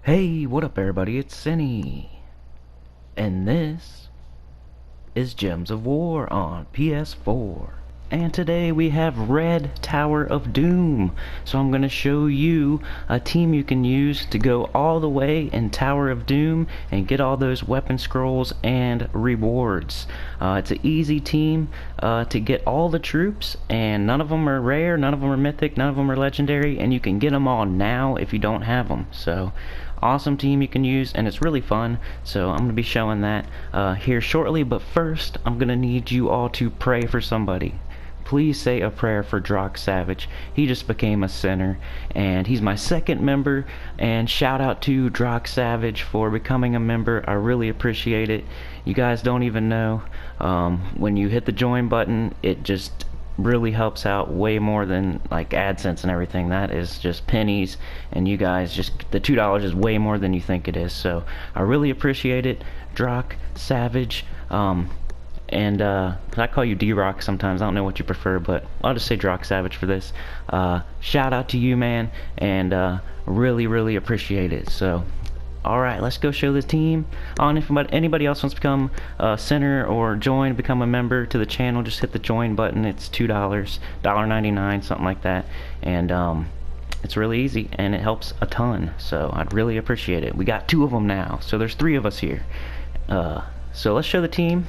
Hey, what up everybody, it's Cinny, and this is Gems of War on PS4. And today we have Red Tower of Doom. So I'm going to show you a team you can use to go all the way in Tower of Doom and get all those weapon scrolls and rewards. It's an easy team to get all the troops, and none of them are rare, none of them are mythic, none of them are legendary, and you can get them all now if you don't have them. So awesome team you can use, and it's really fun. So I'm going to be showing that here shortly, but first I'm going to need you all to pray for somebody. Please say a prayer for Drock Savage. He just became a sinner, and he's my second member, and shout out to Drock Savage for becoming a member. I really appreciate it. You guys don't even know, when you hit the join button, it just really helps out way more than like AdSense and everything. That is just pennies, and you guys just, the $2 is way more than you think it is. So I really appreciate it, Drock Savage. And I call you D-Rock sometimes, I don't know what you prefer, but I'll just say Drock Savage for this. Shout out to you, man, and really appreciate it. So alright, let's go show the team. If anybody else wants to become a center or become a member to the channel, just hit the join button. It's $2, $1.99, something like that. And it's really easy, and it helps a ton. So I'd really appreciate it. We got 2 of them now, so there's 3 of us here. So let's show the team.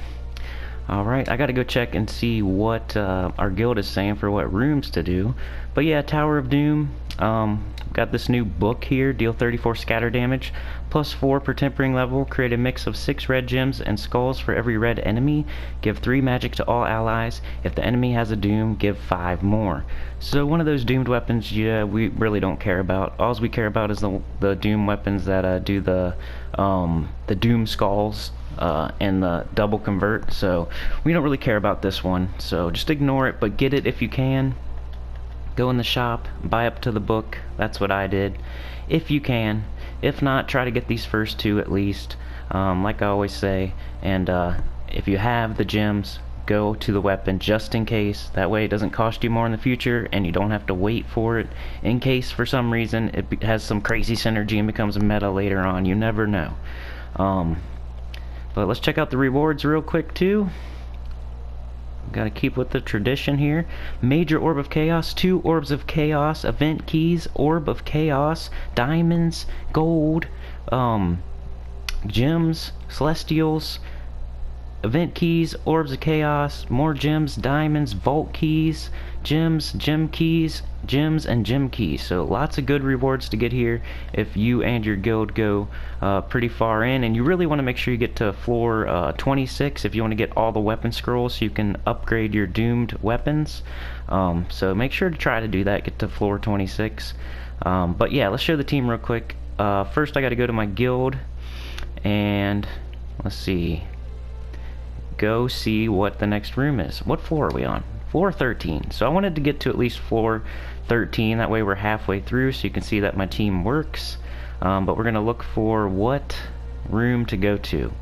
Alright, I gotta go check and see what our guild is saying for what rooms to do. But yeah, Tower of Doom, got this new book here. Deal 34 scatter damage, +4 per tempering level. Create a mix of 6 red gems and skulls for every red enemy. Give 3 magic to all allies. If the enemy has a doom, give 5 more. So one of those doomed weapons, yeah, we really don't care about. All we care about is the doom weapons that do the doom skulls. And the double convert, so we don't really care about this one, so just ignore it, but get it if you can. Go in the shop, buy up to the book. That's what I did, if you can. If not, try to get these first 2 at least, like I always say. And if you have the gems, go to the weapon just in case. That way it doesn't cost you more in the future, and you don't have to wait for it in case for some reason it has some crazy synergy and becomes a meta later on. You never know. But let's check out the rewards real quick too. Gotta keep with the tradition here. Major Orb of Chaos, 2 Orbs of Chaos, Event Keys, Orb of Chaos, Diamonds, Gold, Gems, Celestials, Event Keys, Orbs of Chaos, more Gems, Diamonds, Vault Keys, Gems, Gem Keys, Gems, and Gem Keys. So lots of good rewards to get here if you and your guild go pretty far in, and you really want to make sure you get to floor 26 if you want to get all the weapon scrolls so you can upgrade your doomed weapons. So make sure to try to do that, get to floor 26. But yeah, let's show the team real quick. First I got to go to my guild, and let's see, go see what the next room is. What floor are we on? Floor 13. So I wanted to get to at least floor 13, that way we're halfway through, so you can see that my team works. But we're gonna look for what room to go to,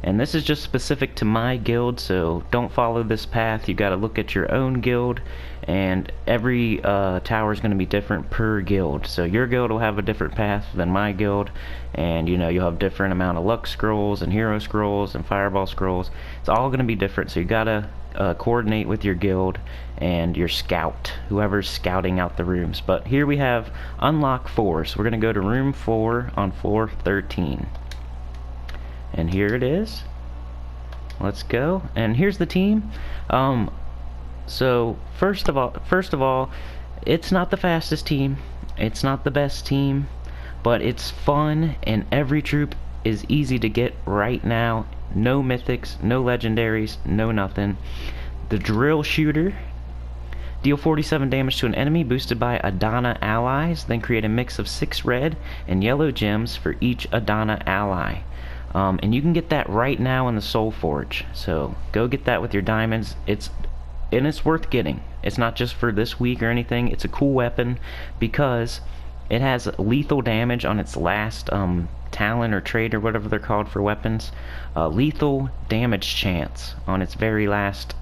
and this is just specific to my guild, so don't follow this path. You gotta look at your own guild, and every tower is gonna be different per guild. So your guild will have a different path than my guild, and you know, you'll have different amount of luck scrolls and hero scrolls and fireball scrolls. It's all gonna be different, so you gotta coordinate with your guild and your scout, whoever's scouting out the rooms. But here we have unlock 4, so we're gonna go to room 4 on floor 13, and here it is. Let's go. And here's the team. So first of all, it's not the fastest team, it's not the best team, but it's fun, and every troop is easy to get right now. No mythics, no legendaries, no nothing. The drill shooter, deal 47 damage to an enemy boosted by Adana allies, then create a mix of 6 red and yellow gems for each Adana ally. And you can get that right now in the soulforge, so go get that with your diamonds. It's worth getting. It's not just for this week or anything. It's a cool weapon because it has lethal damage on its last talent or trait or whatever they're called for weapons. Lethal damage chance on its very last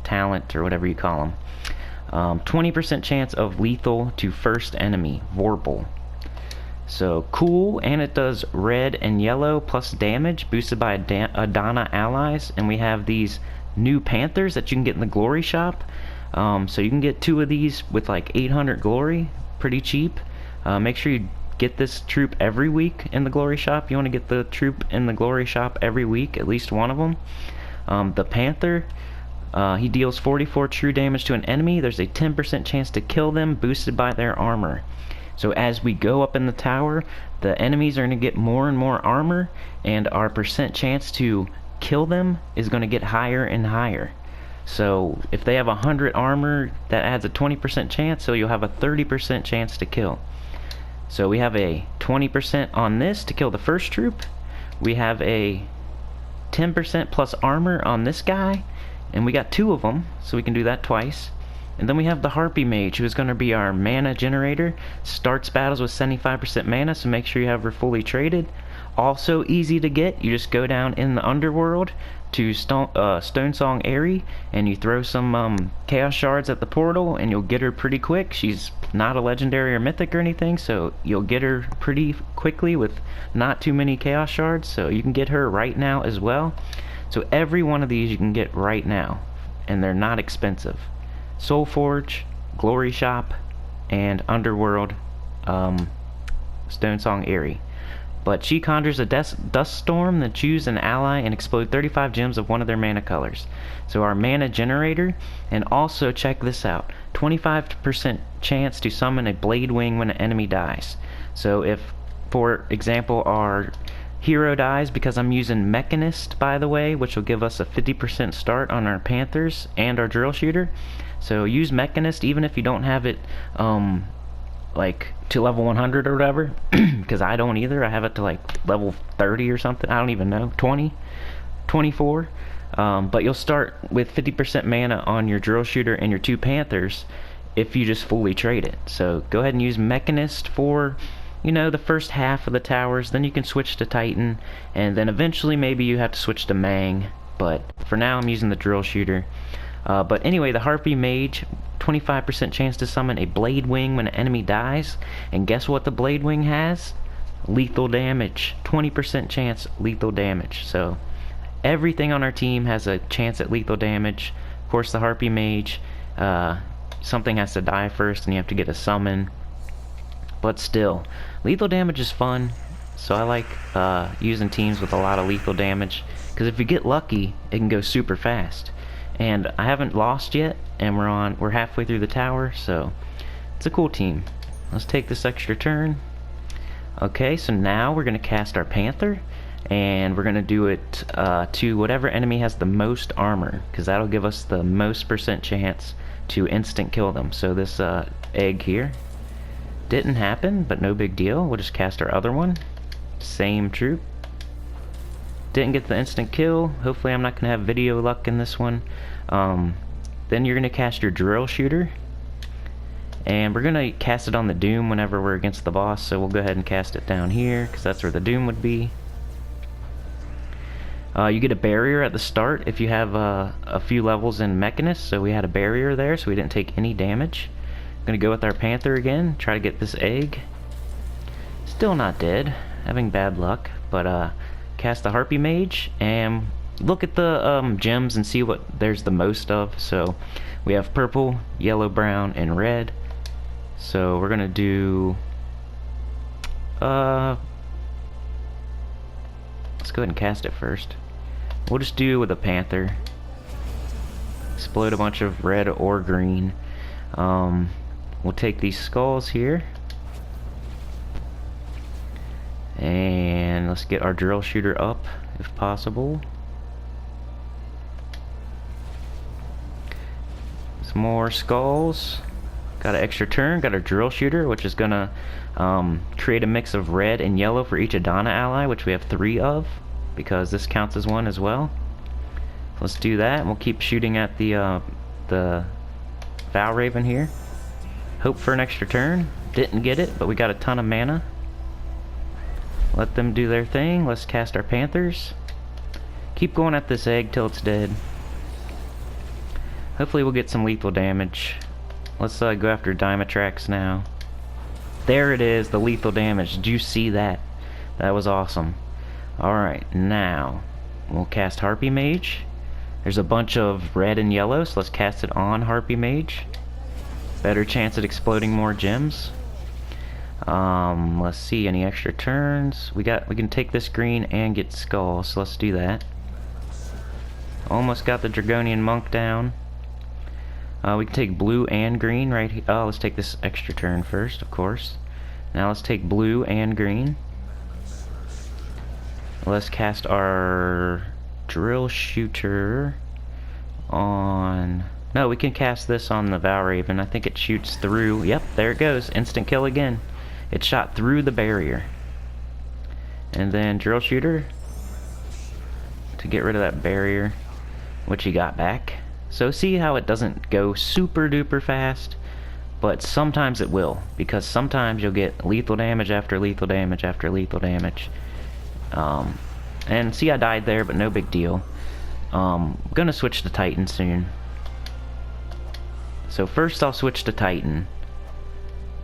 talent or whatever you call them. 20% chance of lethal to first enemy, Vorpal. So cool, and it does red and yellow plus damage boosted by Adana allies. And we have these new panthers that you can get in the glory shop. So you can get 2 of these with like 800 glory, pretty cheap. Make sure you get this troop every week in the glory shop. You want to get the troop in the glory shop every week, at least one of them. The panther, he deals 44 true damage to an enemy. There's a 10% chance to kill them, boosted by their armor. So as we go up in the tower, the enemies are going to get more and more armor, and our percent chance to kill them is going to get higher and higher. So if they have 100 armor, that adds a 20% chance, so you'll have a 30% chance to kill. So we have a 20% on this to kill the first troop. We have a 10% plus armor on this guy, and we got 2 of them, so we can do that twice. And then we have the Harpy Mage, who is going to be our mana generator. Starts battles with 75% mana, so make sure you have her fully traded. Also easy to get. You just go down in the underworld to Stonesong Aerie, and you throw some Chaos Shards at the portal, and you'll get her pretty quick. She's not a legendary or mythic or anything, so you'll get her pretty quickly with not too many Chaos Shards, so you can get her right now as well. So every one of these you can get right now, and they're not expensive. Soulforge, Glory Shop, and Underworld, Stonesong Aerie. But she conjures a dust storm, then choose an ally and explode 35 gems of one of their mana colors. So our mana generator, and also check this out, 25% chance to summon a blade wing when an enemy dies. So if, for example, our hero dies, because I'm using Mechanist, by the way, which will give us a 50% start on our Panthers and our Drill Shooter. So use Mechanist even if you don't have it like to level 100 or whatever, because I don't either. I have it to like level 30 or something. I don't even know, 20, 24. But you'll start with 50% mana on your Drill Shooter and your 2 Panthers if you just fully trade it. So go ahead and use Mechanist for, you know, the first half of the towers. Then you can switch to Titan, and then eventually maybe you have to switch to Mang. But for now I'm using the Drill Shooter. But anyway, the Harpy Mage, 25% chance to summon a Blade Wing when an enemy dies. And guess what the Blade Wing has? Lethal damage. 20% chance lethal damage. So everything on our team has a chance at lethal damage. Of course, the Harpy Mage, something has to die first and you have to get a summon. But still, lethal damage is fun. So I like using teams with a lot of lethal damage, because if you get lucky, it can go super fast. And I haven't lost yet, and we're halfway through the tower, so it's a cool team. Let's take this extra turn. Okay, so now we're gonna cast our Panther, and we're gonna do it to whatever enemy has the most armor, because that'll give us the most percent chance to instant kill them. So this egg here didn't happen, but no big deal. We'll just cast our other one. Same troop. Didn't get the instant kill. Hopefully I'm not going to have video luck in this one. Then you're going to cast your Drill Shooter. And we're going to cast it on the Doom whenever we're against the boss. So we'll go ahead and cast it down here, because that's where the Doom would be. You get a barrier at the start if you have a few levels in Mechanist. So we had a barrier there, so we didn't take any damage. Going to go with our Panther again. Try to get this egg. Still not dead. Having bad luck. But cast the Harpy Mage and look at the gems and see what there's the most of. So we have purple, yellow, brown, and red. So we're gonna do let's go ahead and cast it first. We'll just do with a Panther. Explode a bunch of red or green. We'll take these skulls here. And let's get our Drill Shooter up, if possible. Some more skulls. Got an extra turn. Got our Drill Shooter, which is gonna create a mix of red and yellow for each Adana ally, which we have 3 of, because this counts as one as well. Let's do that, and we'll keep shooting at the Vow Raven here. Hope for an extra turn. Didn't get it, but we got a ton of mana. Let them do their thing. Let's cast our Panthers. Keep going at this egg till it's dead. Hopefully we'll get some lethal damage. Let's go after Dymatrax now. There it is, the lethal damage. Did you see that? That was awesome. Alright, now we'll cast Harpy Mage. There's a bunch of red and yellow, so let's cast it on Harpy Mage. Better chance at exploding more gems. Let's see, any extra turns? We can take this green and get skull, so let's do that. Almost got the Dragonian Monk down. We can take blue and green right here. Oh, let's take this extra turn first, of course. Now let's take blue and green. Let's cast our drill shooter on... No, we can cast this on the Valraven. I think it shoots through... Yep, there it goes. Instant kill again. It shot through the barrier. And then drill shooter to get rid of that barrier, which he got back. So see how it doesn't go super duper fast, but sometimes it will, because sometimes you'll get lethal damage after lethal damage after lethal damage. And see, I died there, but no big deal. Gonna switch to Titan soon. So first I'll switch to Titan,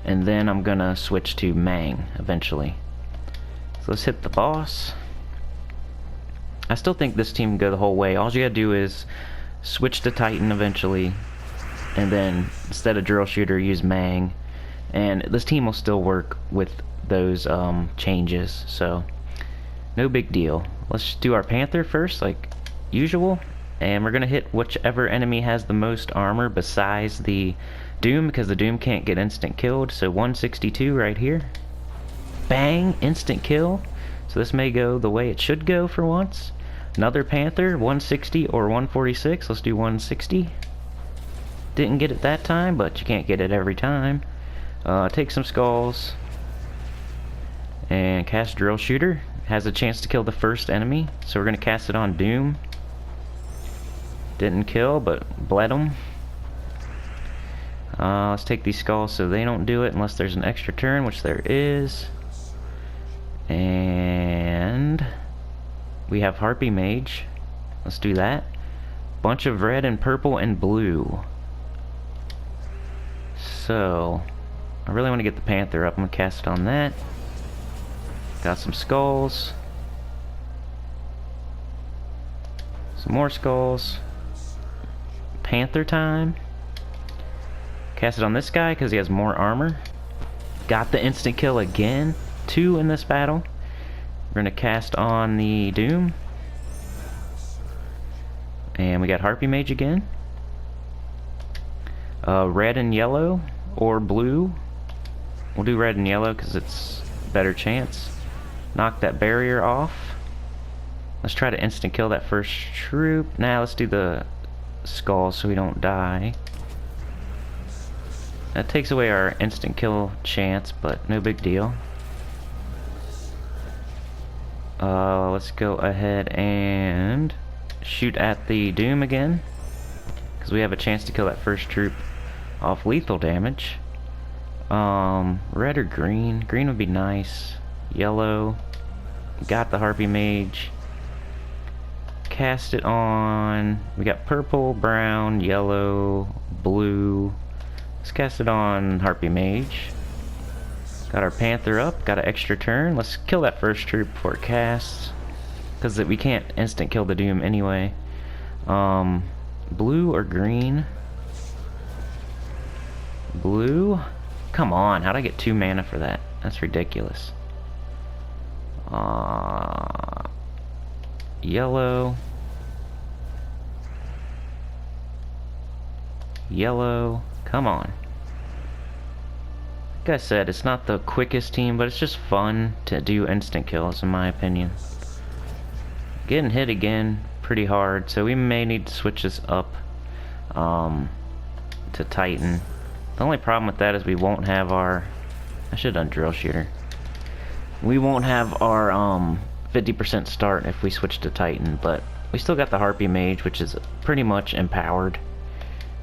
and then I'm gonna switch to Mang eventually. So let's hit the boss. I still think this team can go the whole way. All you gotta do is switch to Titan eventually, and then instead of drill shooter, use Mang, and this team will still work with those changes, so no big deal. Let's do our Panther first, like usual, and we're gonna hit whichever enemy has the most armor besides the Doom, because the Doom can't get instant killed. So 162 right here. Bang! Instant kill. So this may go the way it should go for once. Another Panther, 160 or 146. Let's do 160. Didn't get it that time, but you can't get it every time. Take some skulls and cast drill shooter. Has a chance to kill the first enemy, so we're gonna cast it on Doom. Didn't kill, but bled him. Let's take these skulls so they don't do it unless there's an extra turn, which there is. And we have Harpy Mage. Let's do that. Bunch of red and purple and blue. So I really want to get the Panther up. I'm gonna cast it on that. Got some skulls. Some more skulls. Panther time. Cast it on this guy because he has more armor. Got the instant kill again. 2 in this battle. We're gonna cast on the Doom. And we got Harpy Mage again. Red and yellow or blue. We'll do red and yellow because it's a better chance. Knock that barrier off. Let's try to instant kill that first troop. Now let's do the skull so we don't die. That takes away our instant kill chance, but no big deal. Let's go ahead and shoot at the Doom again, because we have a chance to kill that first troop off lethal damage. Red or green? Green would be nice. Yellow. Got the Harpy Mage. Cast it on... We got purple, brown, yellow, blue. Let's cast it on Harpy Mage. Got our Panther up. Got an extra turn. Let's kill that first troop before it casts, because we can't instant kill the Doom anyway. Blue or green? Blue? Come on, how'd I get 2 mana for that? That's ridiculous. Yellow. Yellow. Come on. Like I said, it's not the quickest team, but it's just fun to do instant kills, in my opinion. Getting hit again pretty hard, so we may need to switch this up to Titan. The only problem with that is we won't have our... I should have done drill shooter. We won't have our 50% start if we switch to Titan, but we still got the Harpy Mage, which is pretty much empowered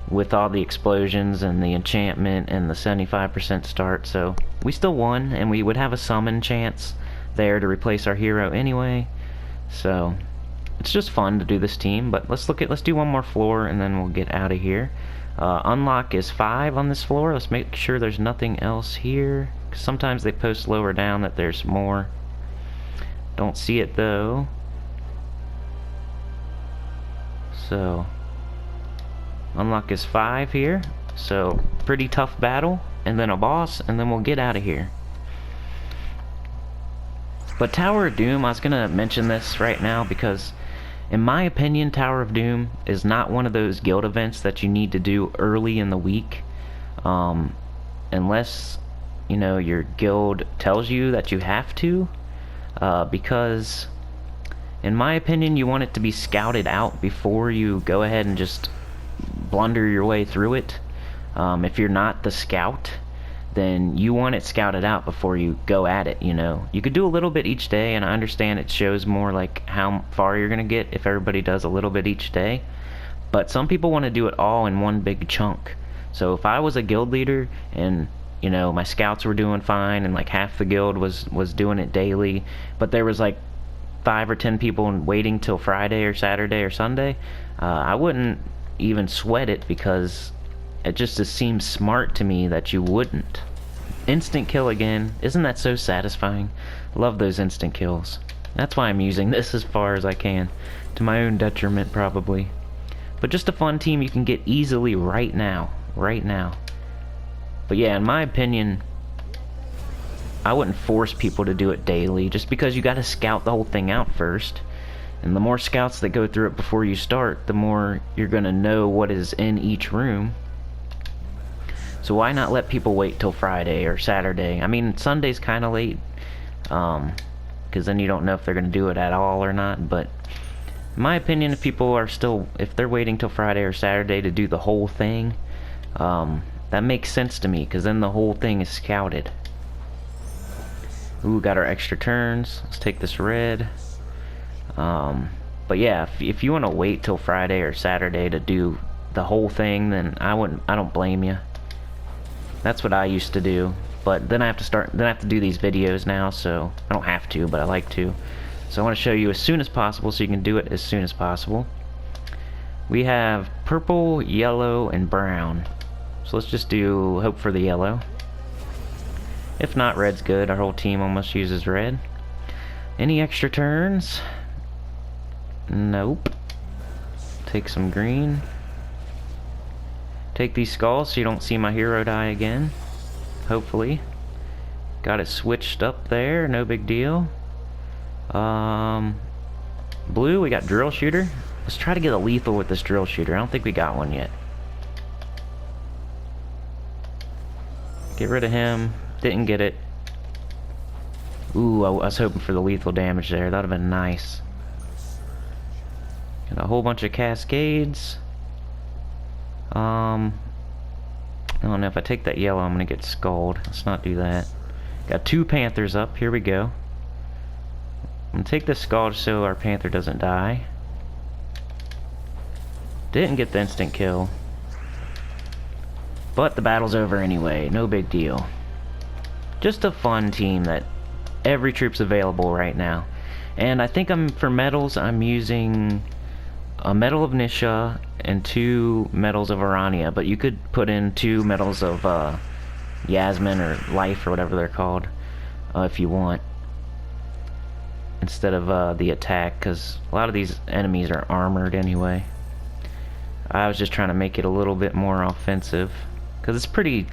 with all the explosions and the enchantment and the 75% start, so we still won, and we would have a summon chance there to replace our hero anyway. So it's just fun to do this team, but let's do one more floor and then we'll get out of here. Unlock is 5 on this floor. Let's make sure there's nothing else here. Sometimes they post lower down that there's more. Don't see it though. So unlock is 5 here. So pretty tough battle, and then a boss, and then we'll get out of here. But Tower of Doom, I was gonna mention this right now because in my opinion, Tower of Doom is not one of those guild events that you need to do early in the week, unless, you know, your guild tells you that you have to, because in my opinion, you want it to be scouted out before you go ahead and just blunder your way through it. If you're not the scout, then you want it scouted out before you go at it, you know. You could do a little bit each day, and I understand it shows more like how far you're gonna get if everybody does a little bit each day, but some people want to do it all in one big chunk. So if I was a guild leader and, you know, my scouts were doing fine and like half the guild was doing it daily, but there was like 5 or 10 people waiting till Friday or Saturday or Sunday, I wouldn't even sweat it, because it just seems smart to me that you wouldn't. Instant kill again. Isn't that so satisfying? Love those instant kills. That's why I'm using this as far as I can. To my own detriment, probably. But just a fun team you can get easily right now. Right now. But yeah, in my opinion, I wouldn't force people to do it daily, just because you gotta scout the whole thing out first. And the more scouts that go through it before you start, the more you're gonna know what is in each room. So why not let people wait till Friday or Saturday? I mean, Sunday's kind of late, because then you don't know if they're going to do it at all or not. But in my opinion, if they're waiting till Friday or Saturday to do the whole thing, that makes sense to me, because then the whole thing is scouted. Ooh, got our extra turns. Let's take this red. But yeah, if you want to wait till Friday or Saturday to do the whole thing, then I don't blame you. That's what I used to do, but then I have to do these videos now, so I don't have to, but I like to. So I want to show you as soon as possible so you can do it as soon as possible. We have purple, yellow, and brown. So let's just hope for the yellow. If not, red's good. Our whole team almost uses red. Any extra turns? Nope. Take some green. Take these skulls so you don't see my hero die again. Hopefully. Got it switched up there, no big deal. Blue, we got drill shooter. Let's try to get a lethal with this drill shooter. I don't think we got one yet. Get rid of him. Didn't get it. Ooh, I was hoping for the lethal damage there. That would have been nice. Got a whole bunch of cascades. I don't know, if I take that yellow I'm gonna get skulled. Let's not do that. Got 2 panthers up, here we go. I'm gonna take this skull so our panther doesn't die. Didn't get the instant kill, but the battle's over anyway, no big deal. Just a fun team that every troop's available right now. And I think for medals I'm using a medal of Nisha and 2 medals of Arania, but you could put in 2 medals of Yasmin or Life or whatever they're called, if you want, instead of the attack, because a lot of these enemies are armored anyway. I was just trying to make it a little bit more offensive, because it's pretty,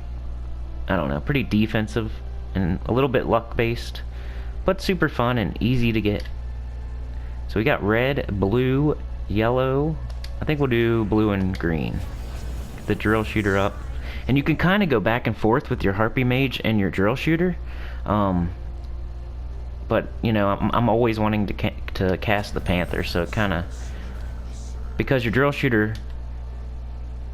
I don't know, pretty defensive and a little bit luck based, but super fun and easy to get. So we got red, blue, yellow. I think we'll do blue and green. Get the drill shooter up. And you can kind of go back and forth with your harpy mage and your drill shooter. But, you know, I'm always wanting to cast the panther, so kind of, because your drill shooter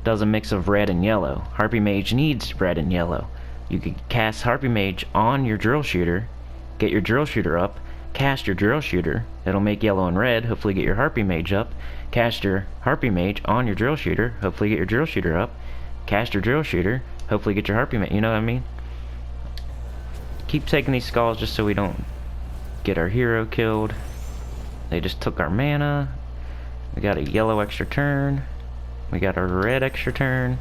does a mix of red and yellow. Harpy mage needs red and yellow. You could cast harpy mage on your drill shooter, get your drill shooter up, cast your drill shooter, it'll make yellow and red, hopefully get your harpy mage up, cast your harpy mage on your drill shooter, hopefully get your drill shooter up, cast your drill shooter, hopefully get your harpy mage, you know what I mean? Keep taking these skulls just so we don't get our hero killed. They just took our mana. We got a yellow extra turn. We got a red extra turn.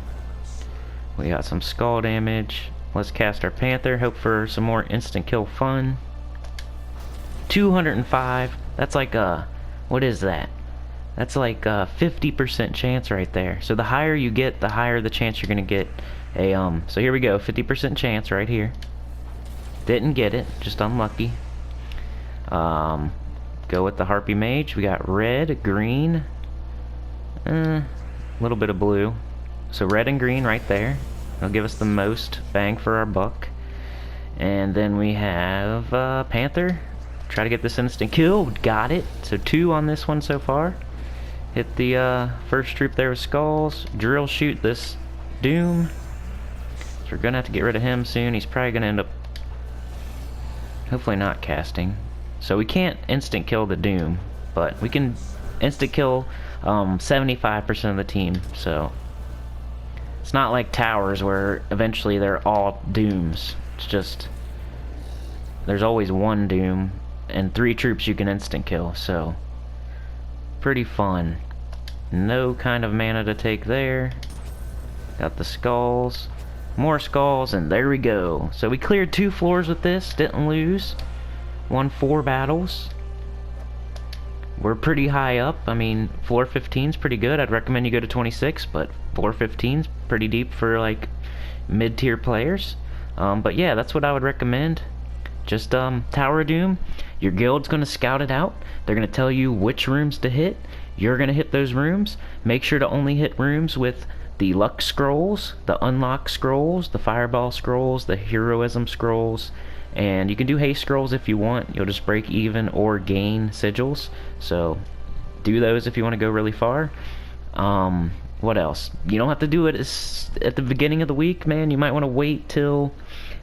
We got some skull damage. Let's cast our Panther, hope for some more instant kill fun. 205. That's like what is that? That's like a 50% chance right there. So the higher you get, the higher the chance you're gonna get a so here we go, 50% chance right here. Didn't get it, just unlucky. Go with the Harpy Mage. We got red, green, a little bit of blue. So red and green right there. It'll give us the most bang for our buck. And then we have Panther. Try to get this instant kill. Got it. So 2 on this one so far. Hit the first troop there with skulls. Drill shoot this Doom. So we're gonna have to get rid of him soon. He's probably gonna end up hopefully not casting. So we can't instant kill the Doom, but we can instant kill 75% of the team. So it's not like towers where eventually they're all Dooms. It's just there's always one Doom and 3 troops you can instant kill. So pretty fun. No kind of mana to take there. Got the skulls, more skulls, and there we go. So we cleared 2 floors with this, didn't lose. Won 4 battles. We're pretty high up. I mean, floor 15's pretty good. I'd recommend you go to 26, but floor 15's pretty deep for like mid-tier players. But yeah, that's what I would recommend. Just Tower of Doom. Your guild's gonna scout it out. They're gonna tell you which rooms to hit. You're gonna hit those rooms. Make sure to only hit rooms with the luck scrolls, the unlock scrolls, the fireball scrolls, the heroism scrolls, and you can do haste scrolls if you want. You'll just break even or gain sigils. So do those if you want to go really far. What else? You don't have to do it at the beginning of the week, man. You might want to wait till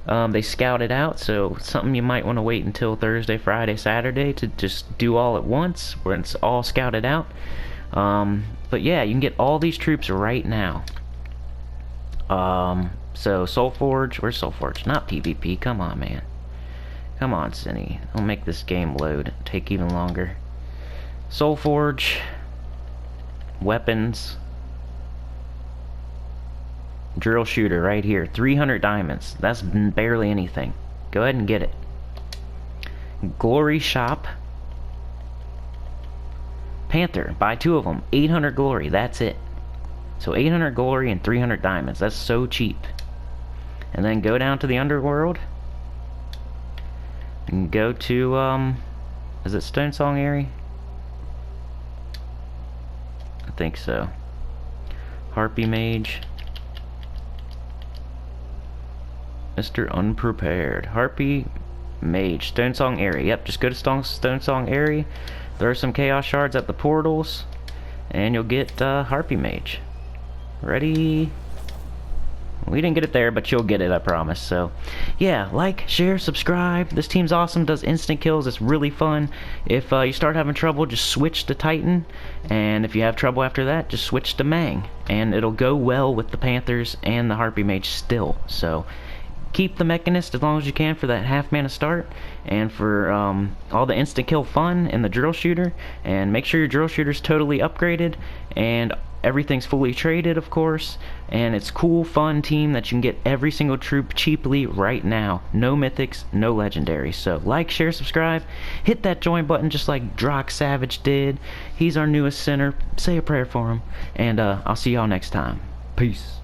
they scout it out. So something you might want to wait until Thursday, Friday, Saturday to just do all at once where it's all scouted out. But yeah, you can get all these troops right now. So soulforge, where's soulforge? Not PvP, come on, man. Come on, Cinny. I'll make this game load. Take even longer. Soulforge. Weapons. Drill shooter right here. 300 diamonds. That's barely anything. Go ahead and get it. Glory shop. Panther. Buy 2 of them. 800 glory. That's it. So 800 glory and 300 diamonds. That's so cheap. And then go down to the underworld. And go to, is it Stone Song Area? I think so. Harpy Mage. Mr. Unprepared. Harpy Mage. Stone Song Area. Yep, just go to Stone Song Area. Throw some Chaos Shards at the portals. And you'll get Harpy Mage. Ready? We didn't get it there, but you'll get it, I promise. So, yeah, like, share, subscribe. This team's awesome, does instant kills. It's really fun. If you start having trouble, just switch to Titan. And if you have trouble after that, just switch to Mang. And it'll go well with the Panthers and the Harpy Mage still. So, keep the Mechanist as long as you can for that half mana start. And for all the instant kill fun and the drill shooter. And make sure your drill shooter's totally upgraded. And everything's fully traded, of course, and it's cool, fun team that you can get every single troop cheaply right now. No mythics, no legendaries. So like, share, subscribe, hit that join button just like Drock Savage did. He's our newest sinner. Say a prayer for him, and I'll see y'all next time. Peace.